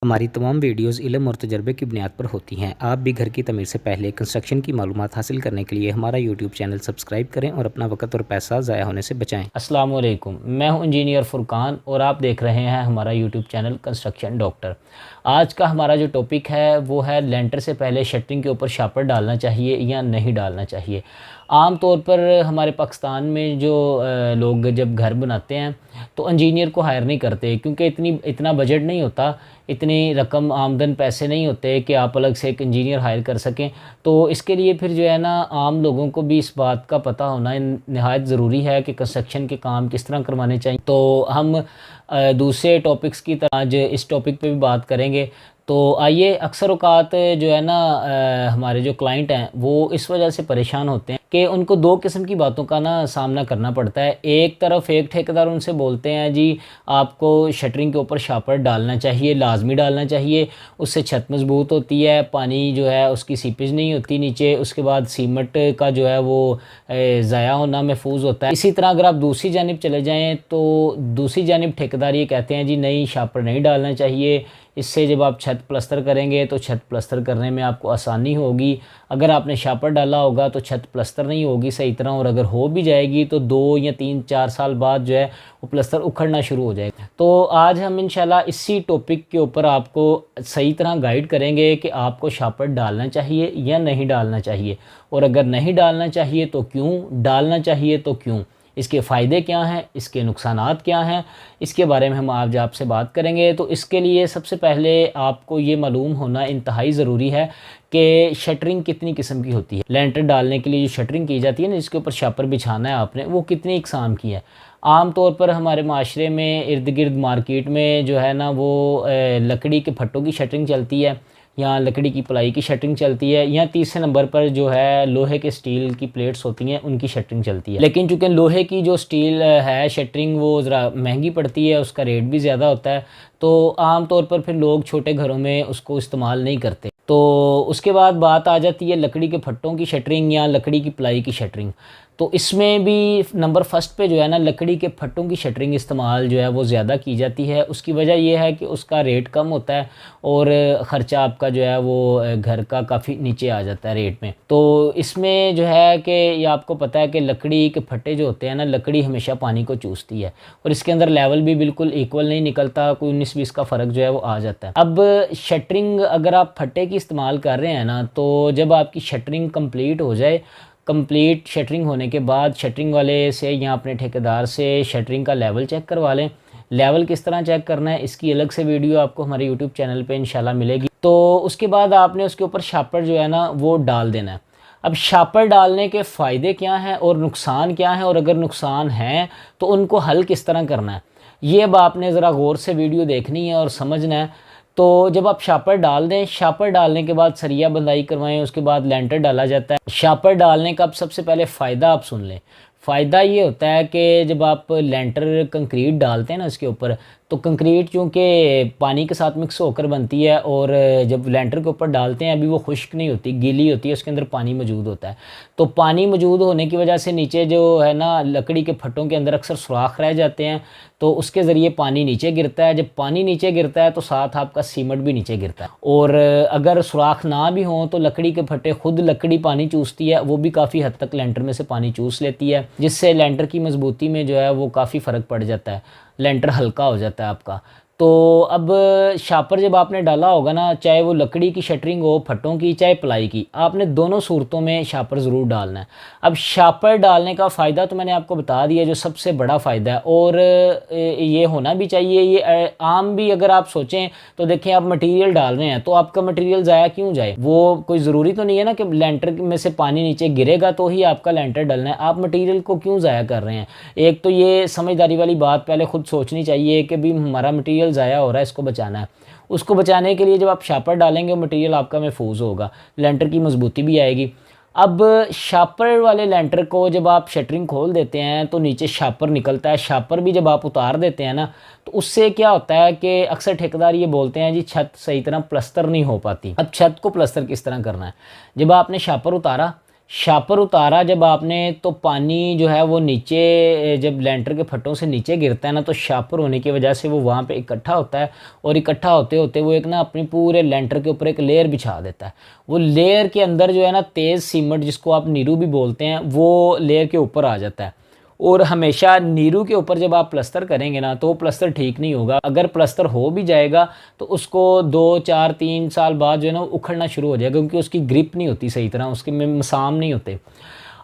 ہماری تمام ویڈیوز علم اور تجربے کی بنیاد پر ہوتی ہیں۔ آپ بھی گھر کی تعمیر سے پہلے کنسٹرکشن کی معلومات حاصل کرنے کے لیے ہمارا یوٹیوب چینل سبسکرائب کریں اور اپنا وقت اور پیسہ ضائع ہونے سے بچائیں۔ السلام علیکم، میں ہوں انجینئر فرقان اور آپ دیکھ رہے ہیں ہمارا یوٹیوب چینل کنسٹرکشن ڈاکٹر۔ آج کا ہمارا جو ٹاپک ہے وہ ہے لینٹر سے پہلے شٹرنگ کے اوپر شاپر ڈالنا چاہیے یا نہیں ڈالنا چاہیے۔ عام طور پر ہمارے پاکستان میں جو لوگ جب گھر بناتے ہیں تو انجینئر کو ہائر نہیں کرتے، کیونکہ اتنا بجٹ نہیں ہوتا، اتنی رقم آمدن پیسے نہیں ہوتے کہ آپ الگ سے ایک انجینئر ہائر کر سکیں۔ تو اس کے لیے پھر جو ہے نا عام لوگوں کو بھی اس بات کا پتہ ہونا نہایت ضروری ہے کہ کنسٹرکشن کے کام کس طرح کروانے چاہیے۔ تو ہم دوسرے ٹاپکس کی طرح آج اس ٹاپک پہ بھی بات کریں گے۔ تو آئیے، اکثر اوقات جو ہے نا ہمارے جو کلائنٹ ہیں وہ اس وجہ سے پریشان ہوتے ہیں کہ ان کو دو قسم کی باتوں کا سامنا کرنا پڑتا ہے۔ ایک طرف ایک ٹھیکیدار ان سے بولتے ہیں جی آپ کو شٹرنگ کے اوپر شاپر ڈالنا چاہیے، لازمی ڈالنا چاہیے، اس سے چھت مضبوط ہوتی ہے، پانی جو ہے اس کی سیپیج نہیں ہوتی نیچے، اس کے بعد سیمنٹ کا جو ہے وہ ضائع ہونا محفوظ ہوتا ہے۔ اسی طرح اگر آپ دوسری جانب چلے جائیں تو دوسری جانب ٹھیکیدار یہ کہتے ہیں جی نہیں، شاپر نہیں ڈالنا چاہیے، اس سے جب آپ چھت پلستر کریں گے تو چھت پلستر کرنے میں آپ کو آسانی ہوگی۔ اگر آپ نے شاپر ڈالا ہوگا تو چھت پلستر نہیں ہوگی صحیح طرح، اور اگر ہو بھی جائے گی تو 2 یا 3 4 سال بعد جو ہے وہ پلستر اکھڑنا شروع ہو جائے گا۔ تو آج ہم انشاءاللہ اسی ٹاپک کے اوپر آپ کو صحیح طرح گائیڈ کریں گے کہ آپ کو شاپر ڈالنا چاہیے یا نہیں ڈالنا چاہیے، اور اگر نہیں ڈالنا چاہیے تو کیوں، ڈالنا چاہیے تو کیوں، اس کے فائدے کیا ہیں، اس کے نقصانات کیا ہیں، اس کے بارے میں ہم آج آپ سے بات کریں گے۔ تو اس کے لیے سب سے پہلے آپ کو یہ معلوم ہونا انتہائی ضروری ہے کہ شٹرنگ کتنی قسم کی ہوتی ہے۔ لینٹر ڈالنے کے لیے جو شٹرنگ کی جاتی ہے نا، جس کے اوپر شاپر بچھانا ہے آپ نے، وہ کتنی اقسام کی ہے۔ عام طور پر ہمارے معاشرے میں ارد گرد مارکیٹ میں جو ہے نا وہ لکڑی کے پھٹوں کی شٹرنگ چلتی ہے، یا لکڑی کی پلائی کی شٹرنگ چلتی ہے، یا تیسرے نمبر پر جو ہے لوہے کے سٹیل کی پلیٹس ہوتی ہیں ان کی شٹرنگ چلتی ہے۔ لیکن چونکہ لوہے کی جو سٹیل ہے شٹرنگ وہ ذرا مہنگی پڑتی ہے، اس کا ریٹ بھی زیادہ ہوتا ہے، تو عام طور پر پھر لوگ چھوٹے گھروں میں اس کو استعمال نہیں کرتے۔ تو اس کے بعد بات آ جاتی ہے لکڑی کے پھٹوں کی شٹرنگ یا لکڑی کی پلائی کی شٹرنگ۔ تو اس میں بھی نمبر فرسٹ پہ جو ہے نا لکڑی کے پھٹوں کی شٹرنگ استعمال جو ہے وہ زیادہ کی جاتی ہے۔ اس کی وجہ یہ ہے کہ اس کا ریٹ کم ہوتا ہے اور خرچہ آپ کا جو ہے وہ گھر کا کافی نیچے آ جاتا ہے ریٹ میں۔ تو اس میں جو ہے کہ یہ آپ کو پتہ ہے کہ لکڑی کے پھٹے جو ہوتے ہیں نا، لکڑی ہمیشہ پانی کو چوستی ہے اور اس کے اندر لیول بھی بالکل ایکول نہیں نکلتا، کوئی 19-20 کا فرق جو ہے وہ آ جاتا ہے۔ اب شٹرنگ اگر آپ پھٹے کی استعمال کر رہے ہیں نا، تو جب آپ کی شٹرنگ کمپلیٹ ہو جائے، کمپلیٹ شٹرنگ ہونے کے بعد شٹرنگ والے سے یا اپنے ٹھیکیدار سے شٹرنگ کا لیول چیک کروا لیں۔ لیول کس طرح چیک کرنا ہے اس کی الگ سے ویڈیو آپ کو ہمارے یوٹیوب چینل پہ انشاءاللہ ملے گی۔ تو اس کے بعد آپ نے اس کے اوپر شاپر جو ہے نا وہ ڈال دینا ہے۔ اب شاپر ڈالنے کے فائدے کیا ہیں اور نقصان کیا ہیں، اور اگر نقصان ہیں تو ان کو حل کس طرح کرنا ہے، یہ اب آپ نے ذرا غور سے ویڈیو دیکھنی ہے اور سمجھنا ہے۔ تو جب آپ شاپر ڈال دیں، شاپر ڈالنے کے بعد سریا بندائی کروائیں، اس کے بعد لینٹر ڈالا جاتا ہے۔ شاپر ڈالنے کا اب سب سے پہلے فائدہ آپ سن لیں۔ فائدہ یہ ہوتا ہے کہ جب آپ لینٹر کنکریٹ ڈالتے ہیں نا اس کے اوپر، تو کنکریٹ چونکہ پانی کے ساتھ مکس ہو کر بنتی ہے، اور جب لینٹر کے اوپر ڈالتے ہیں ابھی وہ خشک نہیں ہوتی، گیلی ہوتی ہے، اس کے اندر پانی موجود ہوتا ہے۔ تو پانی موجود ہونے کی وجہ سے نیچے جو ہے نا لکڑی کے پھٹوں کے اندر اکثر سوراخ رہ جاتے ہیں، تو اس کے ذریعے پانی نیچے گرتا ہے۔ جب پانی نیچے گرتا ہے تو ساتھ آپ کا سیمنٹ بھی نیچے گرتا ہے، اور اگر سوراخ نہ بھی ہوں تو لکڑی کے پھٹے خود لکڑی پانی چوستی ہے، وہ بھی کافی حد تک لینٹر میں سے پانی چوس لیتی ہے، جس سے لینٹر کی مضبوطی میں جو ہے وہ کافی فرق پڑ جاتا ہے، لینٹر ہلکا ہو جاتا ہے آپ کا۔ تو اب شاپر جب آپ نے ڈالا ہوگا نا، چاہے وہ لکڑی کی شٹرنگ ہو، پھٹوں کی چاہے پلائی کی، آپ نے دونوں صورتوں میں شاپر ضرور ڈالنا ہے۔ اب شاپر ڈالنے کا فائدہ تو میں نے آپ کو بتا دیا، جو سب سے بڑا فائدہ ہے، اور یہ ہونا بھی چاہیے۔ یہ عام بھی اگر آپ سوچیں تو دیکھیں، آپ مٹیریل ڈال رہے ہیں تو آپ کا مٹیریل ضائع کیوں جائے؟ وہ کوئی ضروری تو نہیں ہے نا کہ لینٹر میں سے پانی نیچے گرے گا تو ہی آپ کا لینٹر ڈلنا ہے، آپ مٹیریل کو کیوں ضائع کر رہے ہیں؟ ایک تو یہ سمجھداری والی بات پہلے خود سوچنی چاہیے کہ بھی ہمارا مٹیریل ضائع ہو رہا ہے، اس کو بچانا ہے۔ اس کو بچانے کے لیے جب آپ شاپر ڈالیں گے، مٹیریل آپ کا محفوظ ہوگا، لینٹر کی مضبوطی بھی آئے گی۔ اب شاپر والے لینٹر کو جب آپ شٹرنگ کھول دیتے ہیں تو نیچے شاپر نکلتا ہے، شاپر بھی جب آپ اتار دیتے ہیں نا، تو اس سے کیا ہوتا ہے کہ اکثر ٹھیکیدار یہ بولتے ہیں جی چھت صحیح طرح پلستر نہیں ہو پاتی۔ اب چھت کو پلستر کس طرح کرنا ہے؟ جب آپ نے شاپر اتارا، شاپر اتارا جب آپ نے تو پانی جو ہے وہ نیچے جب لینٹر کے پھٹوں سے نیچے گرتا ہے نا تو شاپر ہونے کی وجہ سے وہ وہاں پہ اکٹھا ہوتا ہے، اور اکٹھا ہوتے ہوتے وہ ایک نا اپنی پورے لینٹر کے اوپر ایک لیئر بچھا دیتا ہے۔ وہ لیئر کے اندر جو ہے نا تیز سیمنٹ، جس کو آپ نیرو بھی بولتے ہیں، وہ لیئر کے اوپر آ جاتا ہے۔ اور ہمیشہ نیرو کے اوپر جب آپ پلستر کریں گے نا تو وہ پلستر ٹھیک نہیں ہوگا۔ اگر پلستر ہو بھی جائے گا تو اس کو 2 4 3 سال بعد جو ہے نا وہ اکھڑنا شروع ہو جائے گا، کیونکہ اس کی گرپ نہیں ہوتی صحیح طرح، اس کے میں مسام نہیں ہوتے۔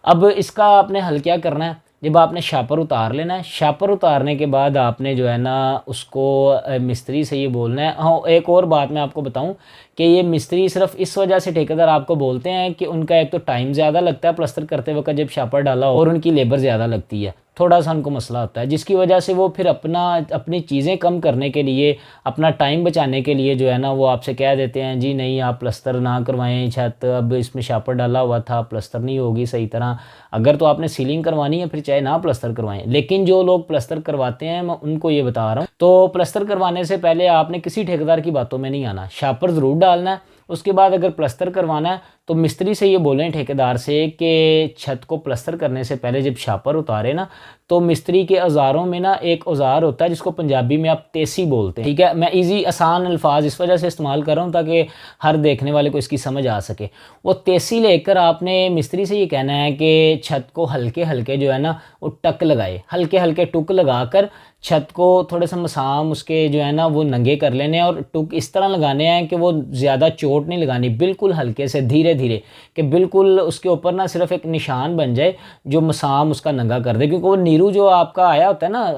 اب اس کا آپ نے حل کیا کرنا ہے، جب آپ نے شاپر اتار لینا ہے، شاپر اتارنے کے بعد آپ نے جو ہے نا اس کو مستری سے یہ بولنا ہے۔ ہاں، ایک اور بات میں آپ کو بتاؤں کہ یہ مستری صرف اس وجہ سے ٹھیکیدار آپ کو بولتے ہیں کہ ان کا ایک تو ٹائم زیادہ لگتا ہے پلستر کرتے وقت جب شاپر ڈالا ہو، اور ان کی لیبر زیادہ لگتی ہے، تھوڑا سا ان کو مسئلہ ہوتا ہے، جس کی وجہ سے وہ پھر اپنی چیزیں کم کرنے کے لیے، اپنا ٹائم بچانے کے لیے جو ہے نا وہ آپ سے کہہ دیتے ہیں جی نہیں آپ پلستر نہ کروائیں چھت، اب اس میں شاپر ڈالا ہوا تھا، پلستر نہیں ہوگی صحیح طرح، اگر تو آپ نے سیلنگ کروانی ہے پھر چاہے نہ پلستر کروائیں۔ لیکن جو لوگ پلستر کرواتے ہیں میں ان کو یہ بتا رہا ہوں، تو پلستر کروانے سے پہلے آپ نے کسی ٹھیکیدار کی باتوں میں نہیں آنا، شاپر ضرور ڈالنا ہے۔ اس کے بعد اگر پلستر کروانا ہے تو مستری سے یہ بولیں ٹھیکیدار سے کہ چھت کو پلستر کرنے سے پہلے جب شاپر اتارے نا تو مستری کے اوزاروں میں نا ایک اوزار ہوتا ہے جس کو پنجابی میں آپ تیسی بولتے ہیں، ٹھیک ہے؟ میں ایزی آسان الفاظ اس وجہ سے استعمال کر رہا ہوں تاکہ ہر دیکھنے والے کو اس کی سمجھ آ سکے۔ وہ تیسی لے کر آپ نے مستری سے یہ کہنا ہے کہ چھت کو ہلکے ہلکے جو ہے نا وہ ٹک لگائے، ہلکے ہلکے ٹک لگا کر چھت کو تھوڑے سے مسام اس کے جو ہے نا وہ ننگے کر لینے ہیں، اور ٹک اس طرح لگانے ہیں کہ وہ زیادہ چوٹ نہیں لگانی، بالکل ہلکے سے دھیرے دھیرے، کہ بالکل اس کے اوپر نا صرف ایک نشان بن جائے جو مسام اس کا ننگا کر دے، کیونکہ وہ نیرو جو آپ کا آیا ہوتا ہے نا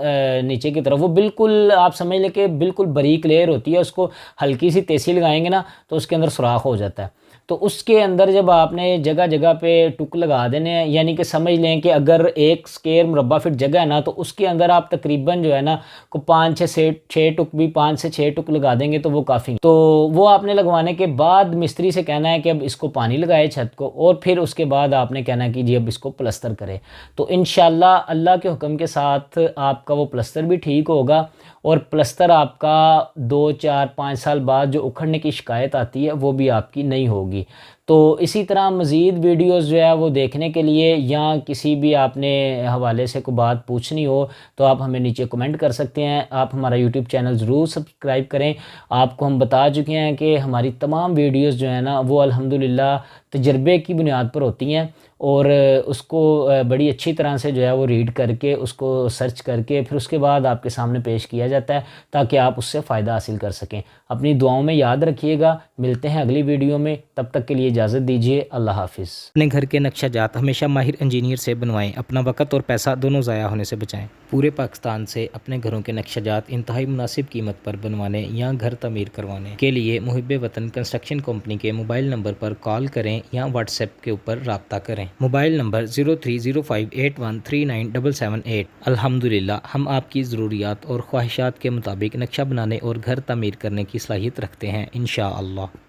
نیچے کی طرف، وہ بالکل آپ سمجھ لیں کہ بالکل باریک لیئر ہوتی ہے، اس کو ہلکی سی تیسی لگائیں گے نا تو اس کے اندر سوراخ ہو جاتا ہے۔ تو اس کے اندر جب آپ نے جگہ جگہ پہ ٹک لگا دینے ہیں، یعنی کہ سمجھ لیں کہ اگر 1 مربع فٹ جگہ ہے نا تو اس کے اندر آپ تقریباً جو ہے نا کو 5 سے 6 ٹک بھی 5 سے 6 ٹک لگا دیں گے تو وہ کافی۔ تو وہ آپ نے لگوانے کے بعد مستری سے کہنا ہے کہ اب اس کو پانی لگائے چھت کو، اور پھر اس کے بعد آپ نے کہنا ہے کہ جی اب اس کو پلستر کرے۔ تو انشاءاللہ اللہ کے حکم کے ساتھ آپ کا وہ پلستر بھی ٹھیک ہوگا، اور پلستر آپ کا 2 4 5 سال بعد جو اکھڑنے کی شکایت آتی ہے وہ بھی آپ کی نہیں ہوگی۔ تو اسی طرح مزید ویڈیوز جو ہے وہ دیکھنے کے لیے یا کسی بھی آپ نے حوالے سے کوئی بات پوچھنی ہو تو آپ ہمیں نیچے کمنٹ کر سکتے ہیں۔ آپ ہمارا یوٹیوب چینل ضرور سبسکرائب کریں۔ آپ کو ہم بتا چکے ہیں کہ ہماری تمام ویڈیوز جو ہیں نا وہ الحمدللہ تجربے کی بنیاد پر ہوتی ہیں، اور اس کو بڑی اچھی طرح سے جو ہے وہ ریڈ کر کے اس کو سرچ کر کے پھر اس کے بعد آپ کے سامنے پیش کیا جاتا ہے تاکہ آپ اس سے فائدہ حاصل کر سکیں۔ اپنی دعاؤں میں یاد رکھیے گا، ملتے ہیں اگلی ویڈیو میں، تب تک کے لیے اجازت دیجیے، اللہ حافظ۔ اپنے گھر کے نقشہ جات ہمیشہ ماہر انجینئر سے بنوائیں، اپنا وقت اور پیسہ دونوں ضائع ہونے سے بچائیں۔ پورے پاکستان سے اپنے گھروں کے نقشہ جات انتہائی مناسب قیمت پر بنوانے یا گھر تعمیر کروانے کے لیے محب وطن کنسٹرکشن کمپنی کے موبائل نمبر پر کال کریں یا واٹس ایپ کے اوپر رابطہ کریں۔ Mobile number 0305813778۔ الحمدللہ ہم آپ کی ضروریات اور خواہشات کے مطابق نقشہ بنانے اور گھر تعمیر کرنے کی صلاحیت رکھتے ہیں انشاءاللہ۔